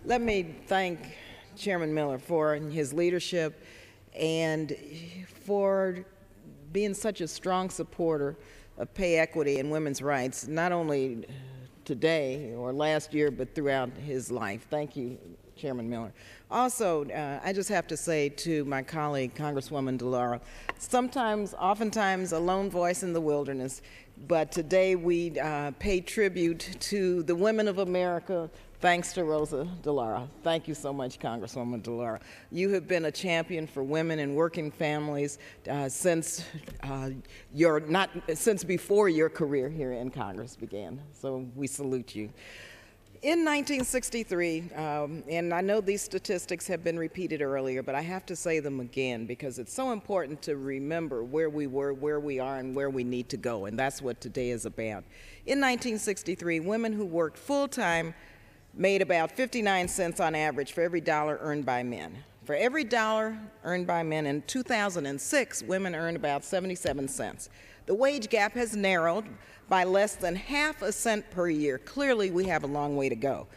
Let me thank Chairman Miller for his leadership and for being such a strong supporter of pay equity and women's rights, not only today or last year, but throughout his life. Thank you, Chairman Miller. Also, I just have to say to my colleague, Congresswoman Lee, oftentimes a lone voice in the wilderness, but today we pay tribute to the women of America thanks to Rosa DeLauro. Thank you so much, Congresswoman DeLauro. You have been a champion for women and working families since before your career here in Congress began. So we salute you. In 1963, and I know these statistics have been repeated earlier, but I have to say them again because it's so important to remember where we were, where we are, and where we need to go, and that's what today is about. In 1963, women who worked full-time made about 59 cents on average for every dollar earned by men. For every dollar earned by men in 2006, women earned about 77 cents. The wage gap has narrowed by less than half a cent per year. Clearly, we have a long way to go.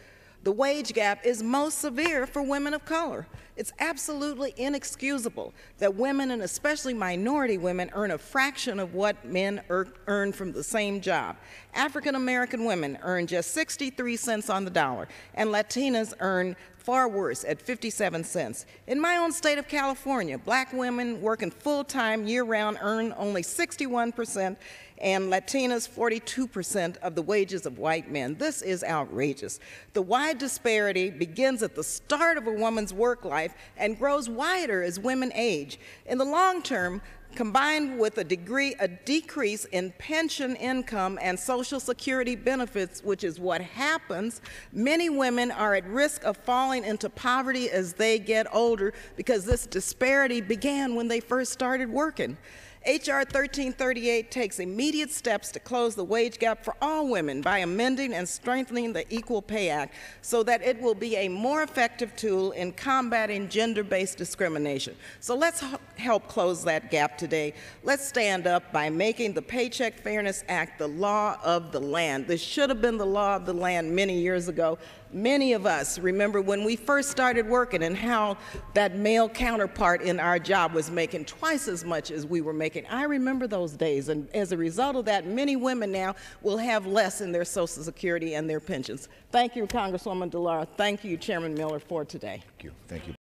The wage gap is most severe for women of color. It's absolutely inexcusable that women, and especially minority women, earn a fraction of what men earn from the same job. African American women earn just 63 cents on the dollar, and Latinas earn far worse at 57 cents. In my own state of California, black women working full-time year-round earn only 61%, and Latinas 42% of the wages of white men. This is outrageous. The wide disparity begins at the start of a woman's work life and grows wider as women age. In the long term, combined with a decrease in pension income and Social Security benefits, which is what happens, many women are at risk of falling into poverty as they get older because this disparity began when they first started working. H.R. 1338 takes immediate steps to close the wage gap for all women by amending and strengthening the Equal Pay Act so that it will be a more effective tool in combating gender-based discrimination. So let's help close that gap today. Let's stand up by making the Paycheck Fairness Act the law of the land. This should have been the law of the land many years ago. Many of us remember when we first started working and how that male counterpart in our job was making twice as much as we were making. I remember those days, and as a result of that, many women now will have less in their Social Security and their pensions. Thank you, Congresswoman DeLauro. Thank you, Chairman Miller, for today. Thank you. Thank you.